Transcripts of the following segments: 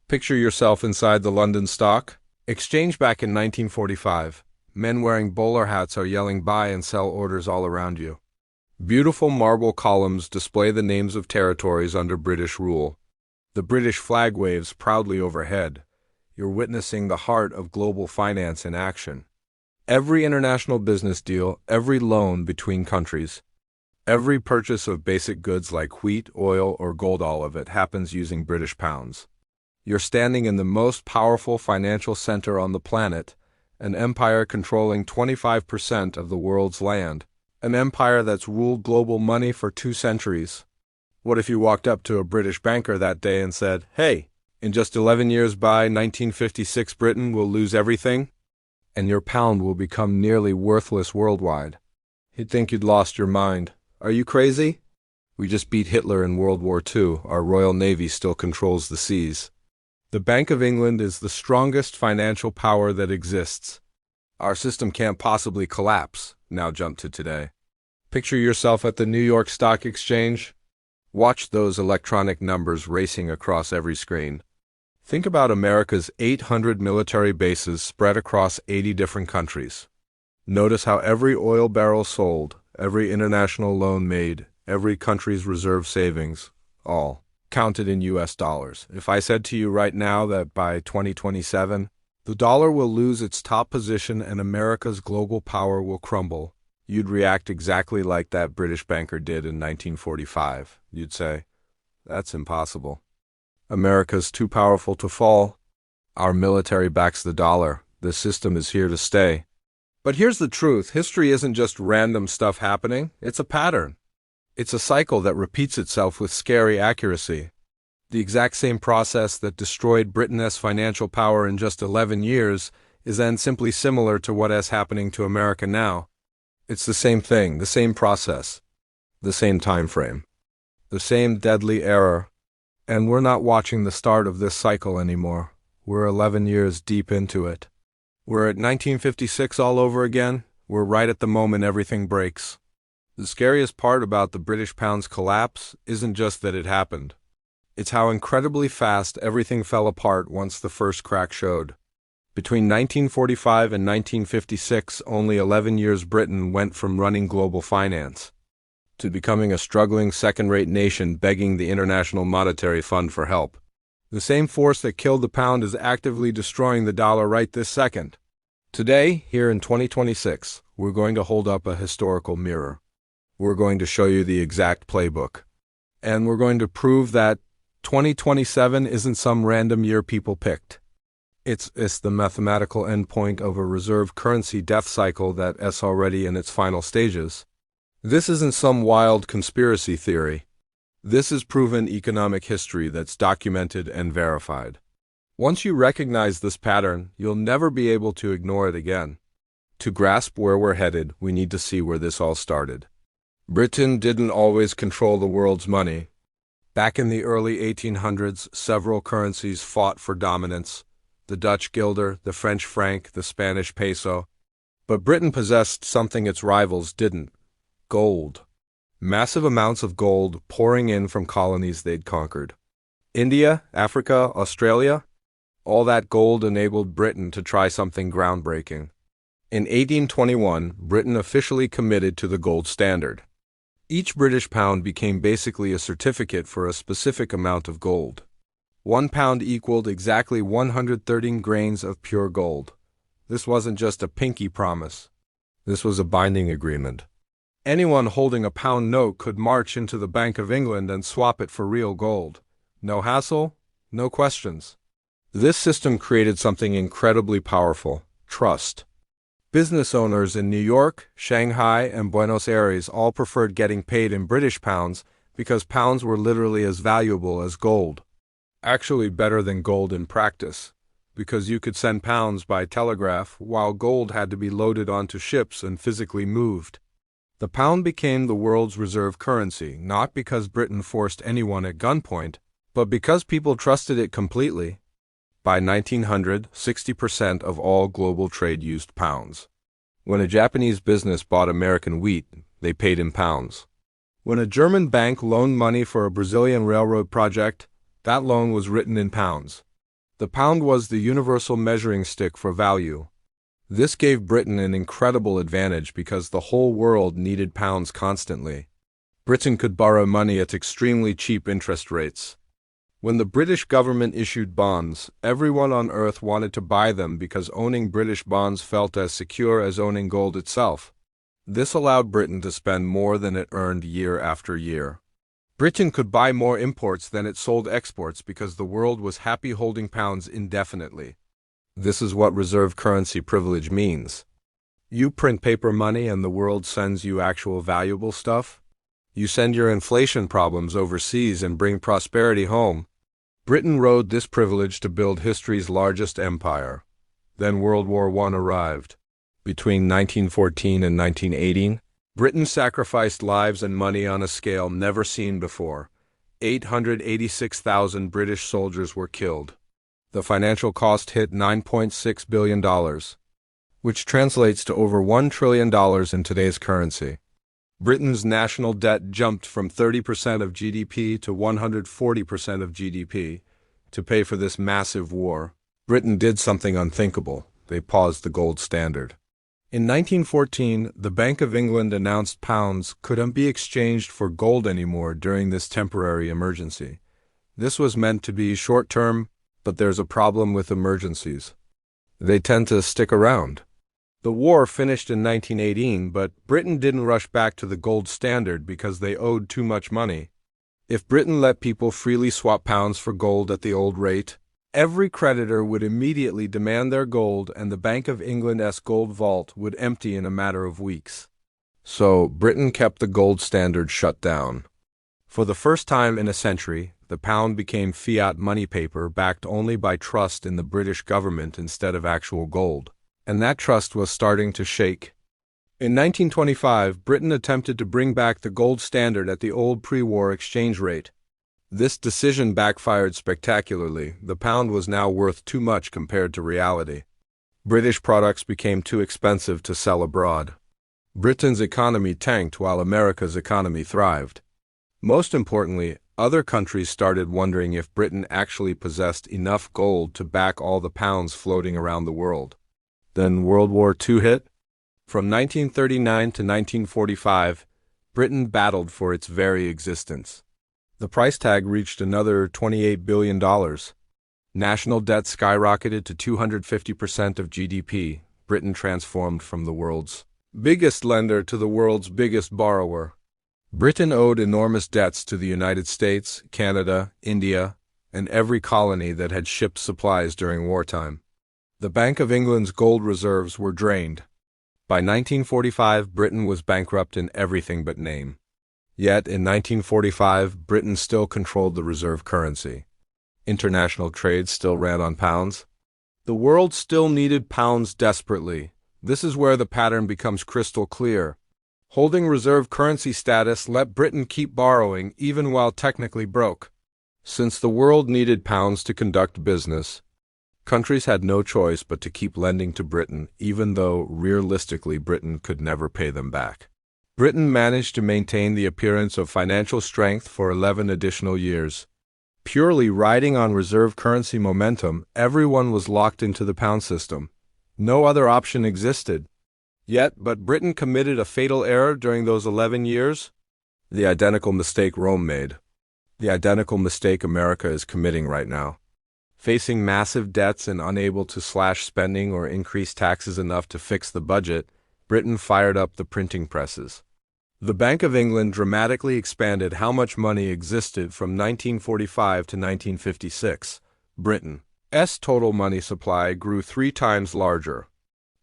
Picture yourself inside the London Stock Exchange back in 1945. Men wearing bowler hats are yelling buy and sell orders all around you. Beautiful marble columns display the names of territories under British rule. The British flag waves proudly overhead. You're witnessing the heart of global finance in action. Every international business deal, every loan between countries, every purchase of basic goods like wheat, oil, or gold, all of it happens using British pounds. You're standing in the most powerful financial center on the planet, an empire controlling 25% of the world's land, an empire that's ruled global money for 2 centuries. What if you walked up to a British banker that day and said, "Hey, in just 11 years by 1956 Britain will lose everything, and your pound will become nearly worthless worldwide"? He'd think you'd lost your mind. Are you crazy? We just beat Hitler in World War II. Our Royal Navy still controls the seas. The Bank of England is the strongest financial power that exists. Our system can't possibly collapse. Now jump to today. Picture yourself at the New York Stock Exchange. Watch those electronic numbers racing across every screen. Think about America's 800 military bases spread across 80 different countries. Notice how every oil barrel sold, every international loan made, every country's reserve savings, all counted in US dollars. If I said to you right now that by 2027, the dollar will lose its top position and America's global power will crumble, you'd react exactly like that British banker did in 1945. You'd say, "That's impossible. America's too powerful to fall. Our military backs the dollar. The system is here to stay." But here's the truth. History isn't just random stuff happening. It's a pattern. It's a cycle that repeats itself with scary accuracy. The exact same process that destroyed Britain's financial power in just 11 years is then simply similar to what is happening to America now. It's the same thing, the same process, the same time frame, the same deadly error. And we're not watching the start of this cycle anymore. We're 11 years deep into it. We're at 1956 all over again. We're right at the moment everything breaks. The scariest part about the British pound's collapse isn't just that it happened. It's how incredibly fast everything fell apart once the first crack showed. Between 1945 and 1956, only 11 years Britain went from running global finance to becoming a struggling second-rate nation begging the International Monetary Fund for help. The same force that killed the pound is actively destroying the dollar right this second. Today, here in 2026, we're going to hold up a historical mirror. We're going to show you the exact playbook. And we're going to prove that 2027 isn't some random year people picked. It's the mathematical endpoint of a reserve currency death cycle that is already in its final stages. This isn't some wild conspiracy theory. This is proven economic history that's documented and verified. Once you recognize this pattern, you'll never be able to ignore it again. To grasp where we're headed, we need to see where this all started. Britain didn't always control the world's money. Back in the early 1800s, several currencies fought for dominance: the Dutch guilder, the French franc, the Spanish peso. But Britain possessed something its rivals didn't: gold. Massive amounts of gold pouring in from colonies they'd conquered. India, Africa, Australia, all that gold enabled Britain to try something groundbreaking. In 1821, Britain officially committed to the gold standard. Each British pound became basically a certificate for a specific amount of gold. 1 pound equaled exactly 113 grains of pure gold. This wasn't just a pinky promise. This was a binding agreement. Anyone holding a pound note could march into the Bank of England and swap it for real gold. No hassle, no questions. This system created something incredibly powerful: trust. Business owners in New York, Shanghai, and Buenos Aires all preferred getting paid in British pounds because pounds were literally as valuable as gold. Actually better than gold in practice, because you could send pounds by telegraph while gold had to be loaded onto ships and physically moved. The pound became the world's reserve currency, not because Britain forced anyone at gunpoint, but because people trusted it completely. By 1900, 60% of all global trade used pounds. When a Japanese business bought American wheat, they paid in pounds. When a German bank loaned money for a Brazilian railroad project, that loan was written in pounds. The pound was the universal measuring stick for value. This gave Britain an incredible advantage because the whole world needed pounds constantly. Britain could borrow money at extremely cheap interest rates. When the British government issued bonds, everyone on Earth wanted to buy them because owning British bonds felt as secure as owning gold itself. This allowed Britain to spend more than it earned year after year. Britain could buy more imports than it sold exports because the world was happy holding pounds indefinitely. This is what reserve currency privilege means. You print paper money and the world sends you actual valuable stuff. You send your inflation problems overseas and bring prosperity home. Britain rode this privilege to build history's largest empire. Then World War I arrived. Between 1914 and 1918, Britain sacrificed lives and money on a scale never seen before. 886,000 British soldiers were killed. The financial cost hit $9.6 billion, which translates to over $1 trillion in today's currency. Britain's national debt jumped from 30% of GDP to 140% of GDP to pay for this massive war. Britain did something unthinkable. They paused the gold standard. In 1914, the Bank of England announced pounds couldn't be exchanged for gold anymore during this temporary emergency. This was meant to be short-term, but there's a problem with emergencies. They tend to stick around. The war finished in 1918, but Britain didn't rush back to the gold standard because they owed too much money. If Britain let people freely swap pounds for gold at the old rate, every creditor would immediately demand their gold and the Bank of England's gold vault would empty in a matter of weeks. So Britain kept the gold standard shut down. For the first time in a century, the pound became fiat money paper backed only by trust in the British government instead of actual gold. And that trust was starting to shake. In 1925, Britain attempted to bring back the gold standard at the old pre-war exchange rate. This decision backfired spectacularly. The pound was now worth too much compared to reality. British products became too expensive to sell abroad. Britain's economy tanked while America's economy thrived. Most importantly, other countries started wondering if Britain actually possessed enough gold to back all the pounds floating around the world. Then World War II hit. From 1939 to 1945, Britain battled for its very existence. The price tag reached another $28 billion. National debt skyrocketed to 250% of GDP. Britain transformed from the world's biggest lender to the world's biggest borrower. Britain owed enormous debts to the United States, Canada, India, and every colony that had shipped supplies during wartime. The Bank of England's gold reserves were drained. By 1945, Britain was bankrupt in everything but name. Yet, in 1945, Britain still controlled the reserve currency. International trade still ran on pounds. The world still needed pounds desperately. This is where the pattern becomes crystal clear. Holding reserve currency status let Britain keep borrowing even while technically broke. Since the world needed pounds to conduct business, countries had no choice but to keep lending to Britain, even though realistically Britain could never pay them back. Britain managed to maintain the appearance of financial strength for 11 additional years. Purely riding on reserve currency momentum, everyone was locked into the pound system. No other option existed. But Britain committed a fatal error during those 11 years. The identical mistake Rome made. The identical mistake America is committing right now. Facing massive debts and unable to slash spending or increase taxes enough to fix the budget, Britain fired up the printing presses. The Bank of England dramatically expanded how much money existed from 1945 to 1956. Britain's total money supply grew 3 times larger.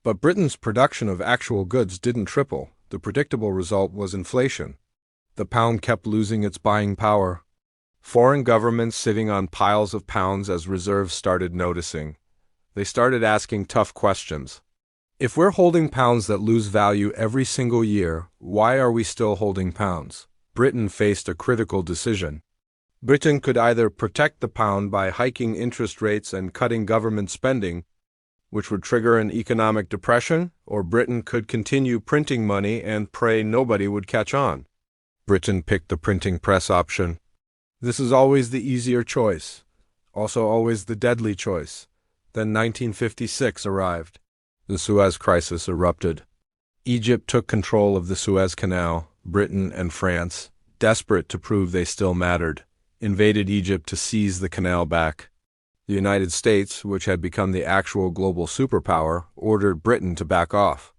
But Britain's production of actual goods didn't triple. The predictable result was inflation. The pound kept losing its buying power. Foreign governments sitting on piles of pounds as reserves started noticing. They started asking tough questions. If we're holding pounds that lose value every single year, why are we still holding pounds? Britain faced a critical decision. Britain could either protect the pound by hiking interest rates and cutting government spending, which would trigger an economic depression, or Britain could continue printing money and pray nobody would catch on. Britain picked the printing press option. This is always the easier choice. Also always the deadly choice. Then 1956 arrived. The Suez Crisis erupted. Egypt took control of the Suez Canal. Britain and France, desperate to prove they still mattered, invaded Egypt to seize the canal back. The United States, which had become the actual global superpower, ordered Britain to back off.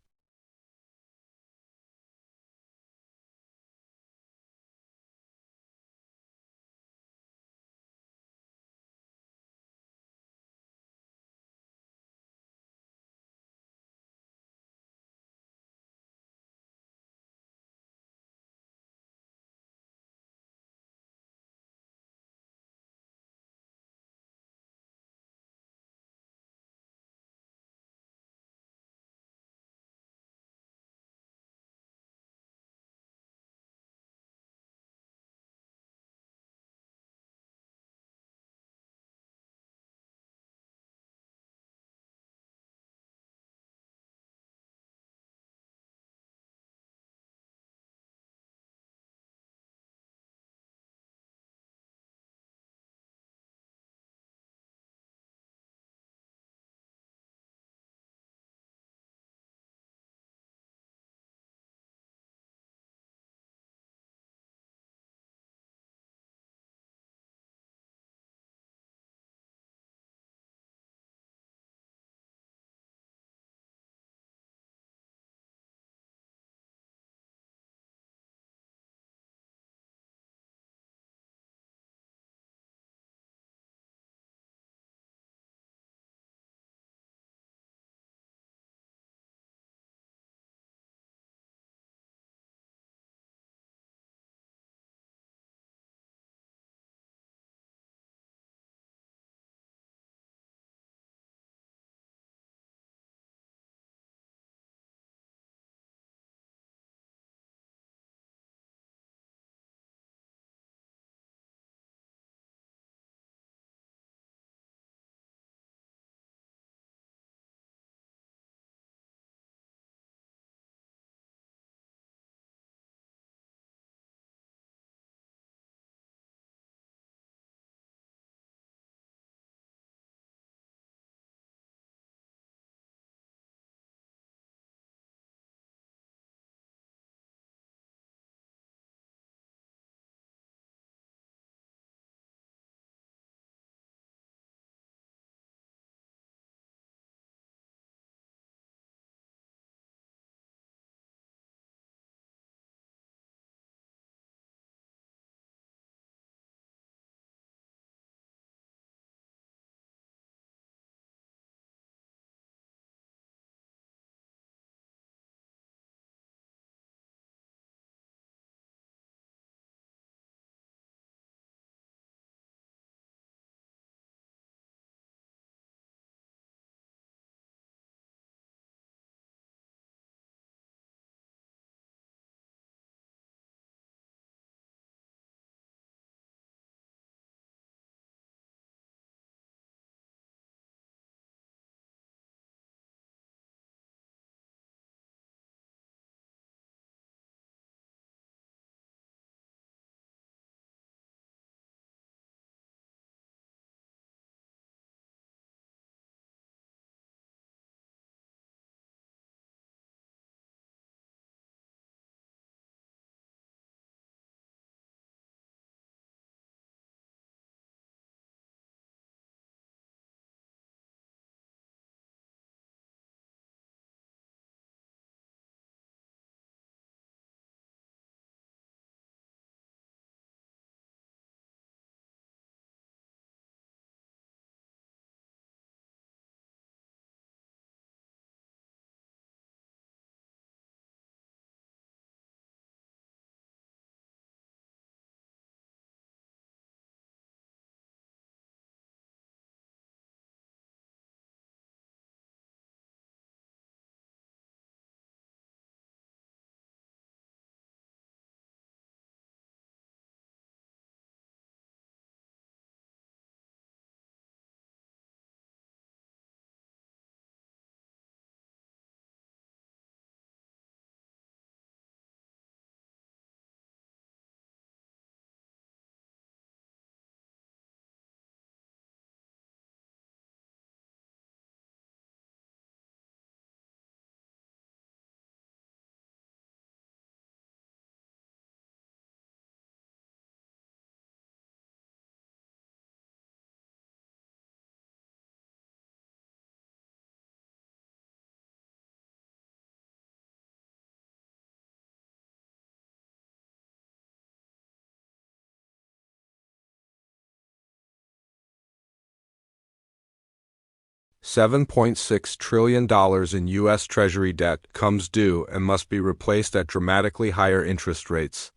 $7.6 trillion in U.S. Treasury debt comes due and must be replaced at dramatically higher interest rates.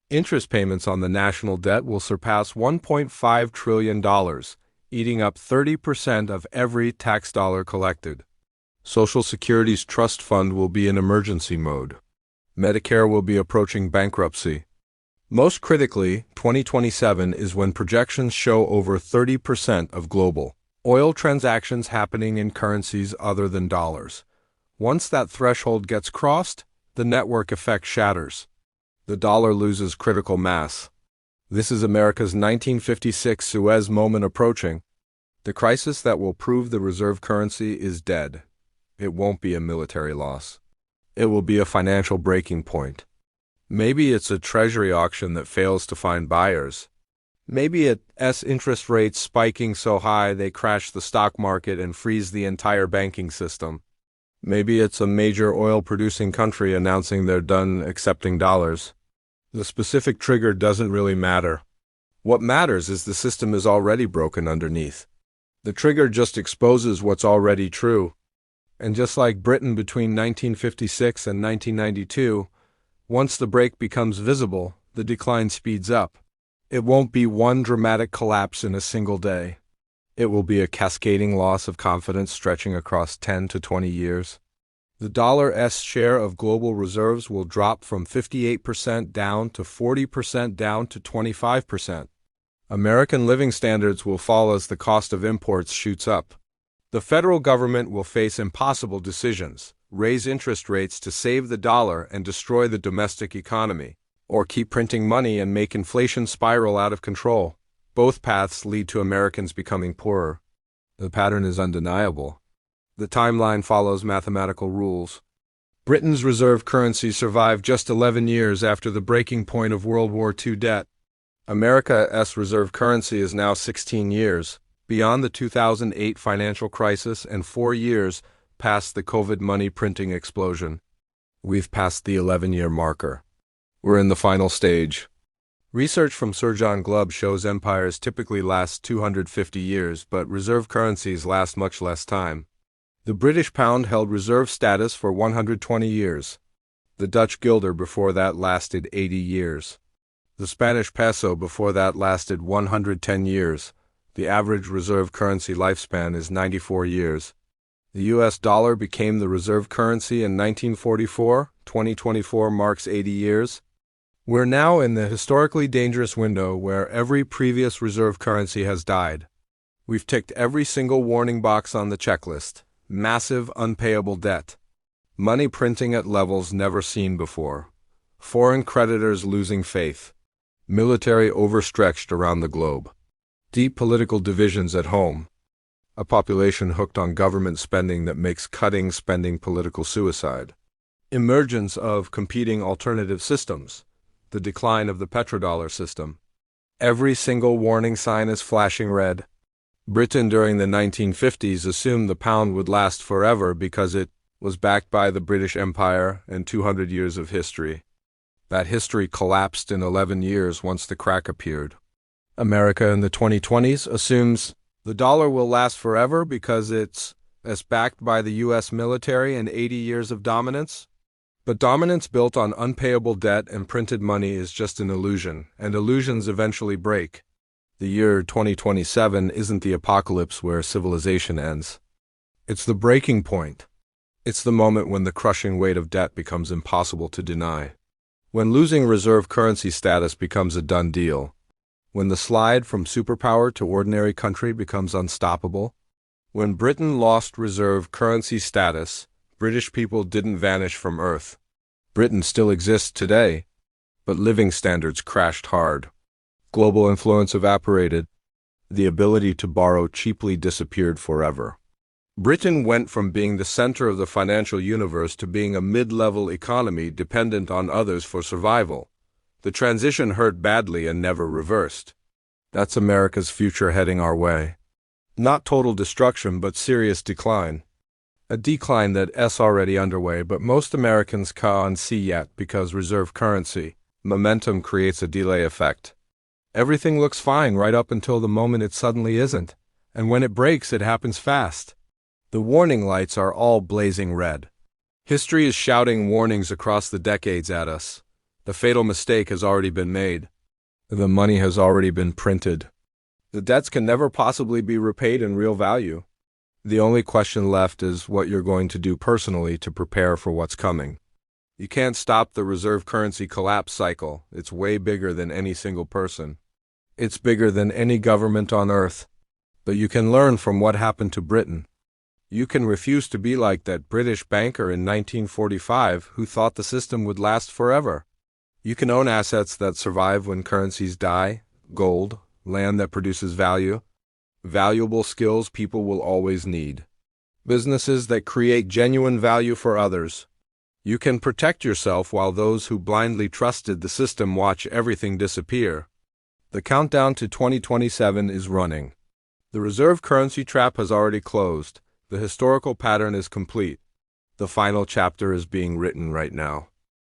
Interest payments on the national debt will surpass $1.5 trillion, eating up 30% of every tax dollar collected. Social Security's trust fund will be in emergency mode. Medicare will be approaching bankruptcy. Most critically, 2027 is when projections show over 30% of global oil transactions happening in currencies other than dollars. Once that threshold gets crossed, the network effect shatters. The dollar loses critical mass. This is America's 1956 Suez moment approaching. The crisis that will prove the reserve currency is dead. It won't be a military loss. It will be a financial breaking point. Maybe it's a treasury auction that fails to find buyers. Maybe it's interest rates spiking so high they crash the stock market and freeze the entire banking system. Maybe it's a major oil-producing country announcing they're done accepting dollars. The specific trigger doesn't really matter. What matters is the system is already broken underneath. The trigger just exposes what's already true. And just like Britain between 1956 and 1992, once the break becomes visible, the decline speeds up. It won't be one dramatic collapse in a single day. It will be a cascading loss of confidence stretching across 10 to 20 years. The dollar's share of global reserves will drop from 58% down to 40% down to 25%. American living standards will fall as the cost of imports shoots up. The federal government will face impossible decisions: raise interest rates to save the dollar and destroy the domestic economy, or keep printing money and make inflation spiral out of control. Both paths lead to Americans becoming poorer. The pattern is undeniable. The timeline follows mathematical rules. Britain's reserve currency survived just 11 years after the breaking point of World War II debt. America's reserve currency is now 16 years, beyond the 2008 financial crisis and 4 years past the COVID money printing explosion. We've passed the 11-year marker. We're in the final stage. Research from Sir John Glubb shows empires typically last 250 years, but reserve currencies last much less time. The British pound held reserve status for 120 years. The Dutch guilder before that lasted 80 years. The Spanish peso before that lasted 110 years. The average reserve currency lifespan is 94 years. The U.S. dollar became the reserve currency in 1944. 2024 marks 80 years. We're now in the historically dangerous window where every previous reserve currency has died. We've ticked every single warning box on the checklist. Massive unpayable debt. Money printing at levels never seen before. Foreign creditors losing faith. Military overstretched around the globe. Deep political divisions at home. A population hooked on government spending that makes cutting spending political suicide. Emergence of competing alternative systems. The decline of the petrodollar system. Every single warning sign is flashing red. Britain during the 1950s assumed the pound would last forever because it was backed by the British Empire and 200 years of history. That history collapsed in 11 years once the crack appeared. America in the 2020s assumes the dollar will last forever because it's backed by the U.S. military and 80 years of dominance. But dominance built on unpayable debt and printed money is just an illusion, and illusions eventually break. The year 2027 isn't the apocalypse where civilization ends. It's the breaking point. It's the moment when the crushing weight of debt becomes impossible to deny. When losing reserve currency status becomes a done deal. When the slide from superpower to ordinary country becomes unstoppable. When Britain lost reserve currency status, British people didn't vanish from Earth. Britain still exists today, but living standards crashed hard. Global influence evaporated. The ability to borrow cheaply disappeared forever. Britain went from being the center of the financial universe to being a mid-level economy dependent on others for survival. The transition hurt badly and never reversed. That's America's future heading our way. Not total destruction, but serious decline. A decline that's already underway, but most Americans can't see yet because reserve currency, momentum creates a delay effect. Everything looks fine right up until the moment it suddenly isn't, and when it breaks, it happens fast. The warning lights are all blazing red. History is shouting warnings across the decades at us. The fatal mistake has already been made. The money has already been printed. The debts can never possibly be repaid in real value. The only question left is what you're going to do personally to prepare for what's coming. You can't stop the reserve currency collapse cycle. It's way bigger than any single person. It's bigger than any government on earth. But you can learn from what happened to Britain. You can refuse to be like that British banker in 1945 who thought the system would last forever. You can own assets that survive when currencies die, gold, land that produces value, valuable skills people will always need, businesses that create genuine value for others. You can protect yourself while those who blindly trusted the system watch everything disappear. The countdown to 2027 is running. The reserve currency trap has already closed. The historical pattern is complete. The final chapter is being written right now.